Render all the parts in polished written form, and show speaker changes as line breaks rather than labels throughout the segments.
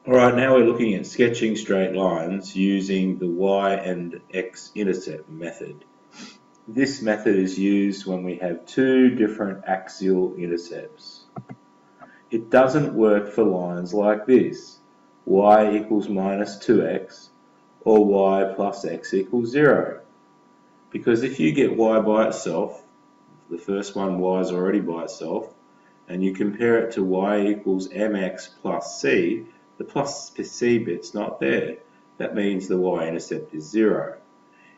Alright, now we're looking at sketching straight lines using the y and x-intercept method. This method is used when we have two different axial intercepts. It doesn't work for lines like this, y equals minus 2x or y plus x equals 0. Because if you get y by itself, the first one y is already by itself, and you compare it to y equals mx plus c, the plus c bit's not there. That means the y-intercept is 0.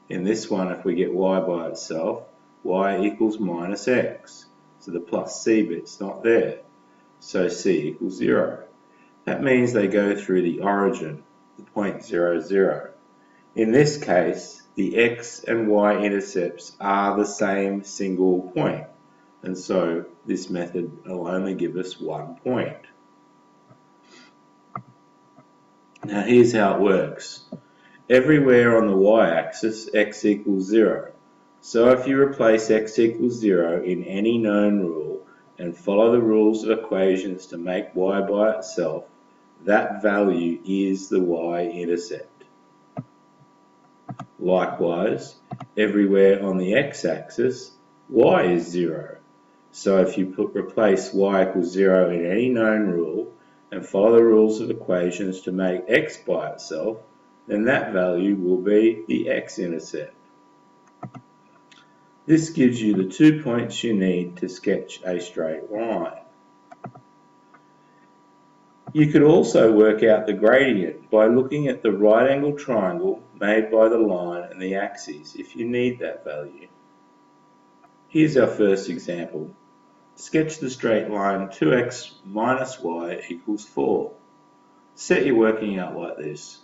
In this one, if we get y by itself, y equals minus x. So the plus c bit's not there. So c equals 0. That means they go through the origin, the point 0, 0. In this case, the x and y-intercepts are the same single point. And so this method will only give us 1 point. Now here's how it works. Everywhere on the y-axis, x equals 0. So if you replace x equals 0 in any known rule and follow the rules of equations to make y by itself, that value is the y-intercept. Likewise, everywhere on the x-axis, y is 0. So if you replace y equals 0 in any known rule and follow the rules of equations to make x by itself, then that value will be the x-intercept. This gives you the 2 points you need to sketch a straight line. You could also work out the gradient by looking at the right angle triangle made by the line and the axes if you need that value. Here's our first example. Sketch the straight line 2x minus y equals 4. Set your working out like this.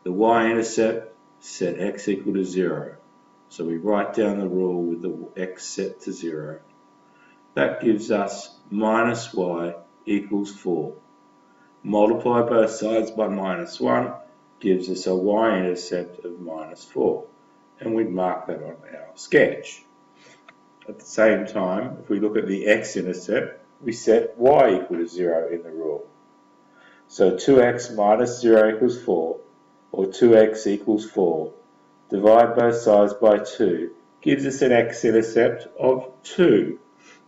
The y-intercept set x equal to 0. So we write down the rule with the x set to 0. That gives us minus y equals 4. Multiply both sides by minus 1 gives us a y-intercept of minus 4. And we'd mark that on our sketch. At the same time, if we look at the x-intercept, we set y equal to 0 in the rule. So 2x minus 0 equals 4, or 2x equals 4. Divide both sides by 2 gives us an x-intercept of 2,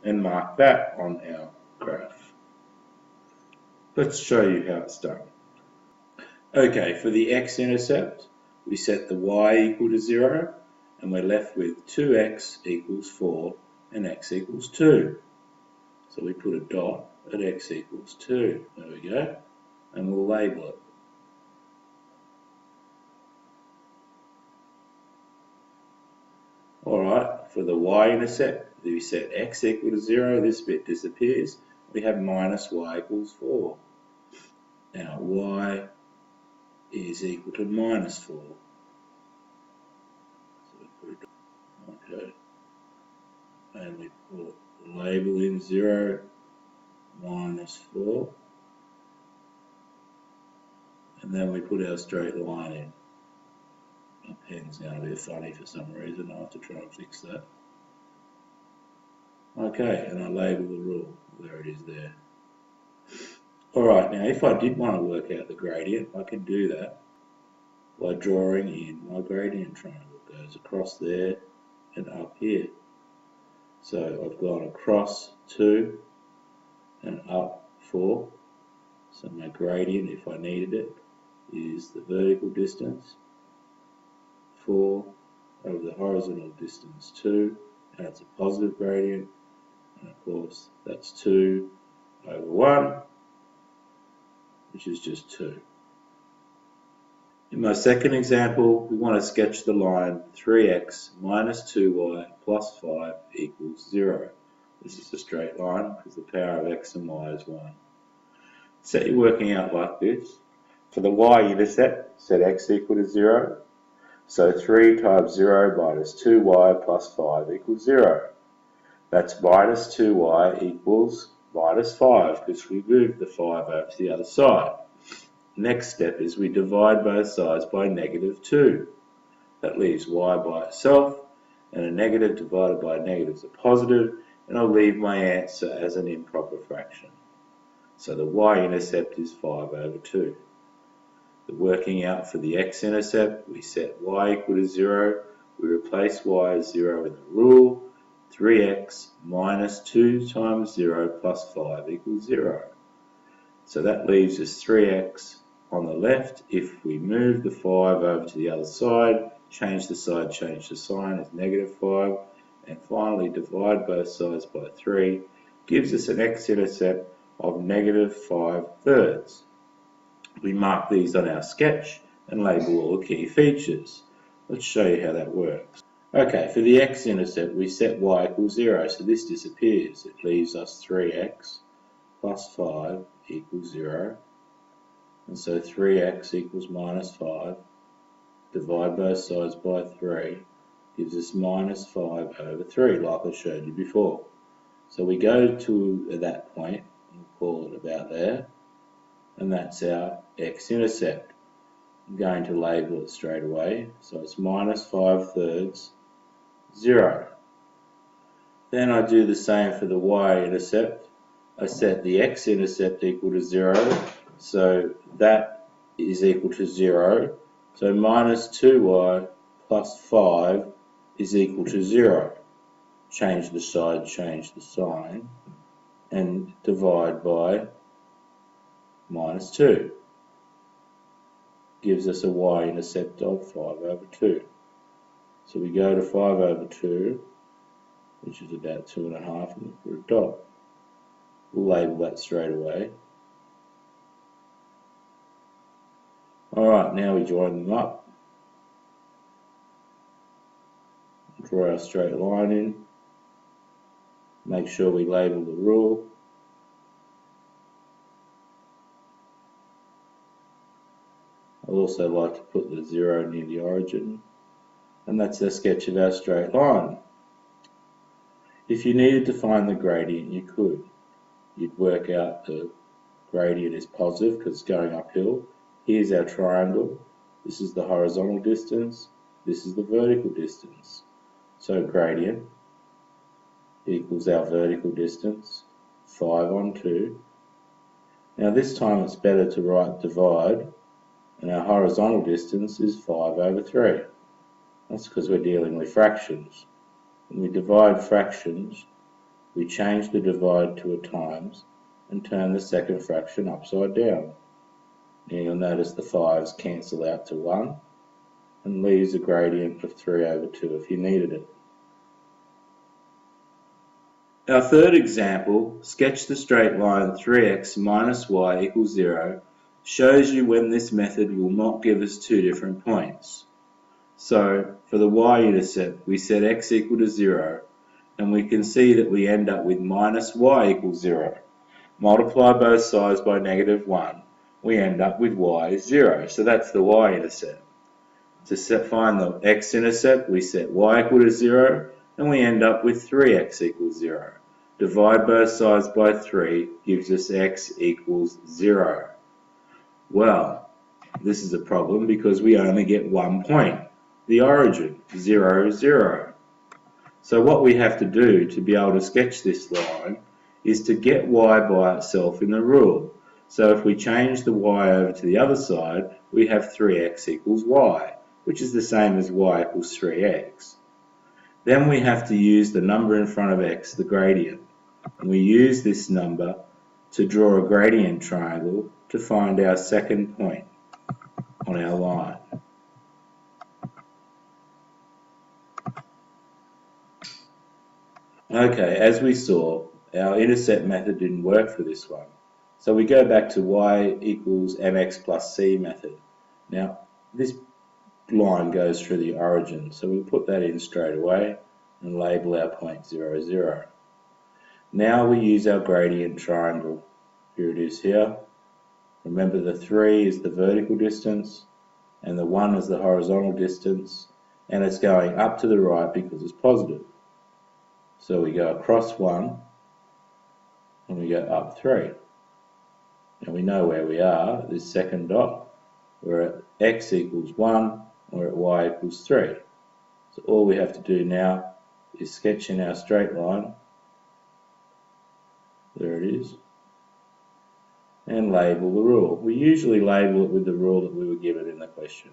and mark that on our graph. Let's show you how it's done. Okay, for the x-intercept, we set the y equal to 0, and we're left with 2x equals 4 and x equals 2. So we put a dot at x equals 2. There we go. And we'll label it. Alright, for the y-intercept, we set x equal to 0, this bit disappears. We have minus y equals 4. Now y is equal to minus 4. Okay, and we put the label in 0, minus 4, and then we put our straight line in. My pen's now a bit funny for some reason, I'll have to try and fix that. Okay, and I label the rule, there it is there. Alright, now if I did want to work out the gradient, I can do that by drawing in my gradient triangle. It goes across there and up here. So I've gone across 2 and up 4. So my gradient, if I needed it, is the vertical distance 4 over the horizontal distance 2, and it's a positive gradient, and of course that's 2 over 1, which is just 2. In my second example, we want to sketch the line 3x minus 2y plus 5 equals 0. This is a straight line because the power of x and y is 1. Set your working out like this. For the y-intercept, set x equal to 0. So 3 times 0 minus 2y plus 5 equals 0. That's minus 2y equals minus 5 because we moved the 5 over to the other side. Next step is we divide both sides by negative 2. That leaves y by itself, and a negative divided by a negative is a positive, and I'll leave my answer as an improper fraction. So the y-intercept is 5/2. The working out for the x-intercept, we set y equal to 0. We replace y as 0 in the rule. 3x minus 2 times 0 plus 5 equals 0. So that leaves us 3x on the left. If we move the 5 over to the other side, change the sign is -5. And finally divide both sides by 3 gives us an x-intercept of -5/3. We mark these on our sketch and label all the key features. Let's show you how that works. Okay, for the x-intercept we set y equals 0, so this disappears. It leaves us 3x plus 5 equals 0. And so 3x equals -5. Divide both sides by 3 gives us -5/3, like I showed you before. So we go to that point and call it about there, and that's our x-intercept. I'm going to label it straight away, so it's -5/3, 0. Then I do the same for the y-intercept. I set the x-intercept equal to 0, so that is equal to 0. So -2y plus 5 is equal to 0. Change the side, change the sign, and divide by -2. Gives us a y-intercept of 5/2. So we go to 5/2, which is about 2.5, and we put a dot. We'll label that straight away. Alright, now we join them up. Draw our straight line in. Make sure we label the rule. I also like to put the 0 near the origin. And that's a sketch of our straight line. If you needed to find the gradient, you could. You'd work out the gradient is positive because it's going uphill. Here's our triangle. This is the horizontal distance. This is the vertical distance. So gradient equals our vertical distance, 5/2. Now this time it's better to write divide, and our horizontal distance is 5/3. That's because we're dealing with fractions. When we divide fractions, we change the divide to a times and turn the second fraction upside down. Now you'll notice the 5's cancel out to 1 and leaves a gradient of 3/2 if you needed it. Our third example, sketch the straight line 3x minus y equals 0, shows you when this method will not give us two different points. So for the y-intercept, we set x equal to 0, and we can see that we end up with minus y equals 0. Multiply both sides by -1, we end up with y is 0. So that's the y-intercept. To find the x-intercept, we set y equal to 0, and we end up with 3x equals 0. Divide both sides by 3 gives us x equals 0. Well, this is a problem because we only get 1 point, the origin, 0, 0. So what we have to do to be able to sketch this line is to get y by itself in the rule. So if we change the y over to the other side, we have 3x equals y, which is the same as y equals 3x. Then we have to use the number in front of x, the gradient. And we use this number to draw a gradient triangle to find our second point on our line. Okay, as we saw, our intercept method didn't work for this one. So we go back to y equals mx plus c method. Now, this line goes through the origin, so we'll put that in straight away and label our point 0, 0. Now we use our gradient triangle. Here it is here. Remember the 3 is the vertical distance and the 1 is the horizontal distance, and it's going up to the right because it's positive. So we go across 1 and we go up 3. And we know where we are, this second dot. We're at x equals 1, we're at y equals 3. So all we have to do now is sketch in our straight line. There it is. and label the rule. We usually label it with the rule that we were given in the question.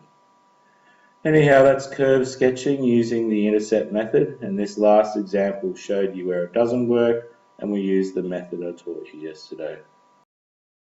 Anyhow, that's curve sketching using the intercept method, and this last example showed you where it doesn't work, and we used the method I taught you yesterday.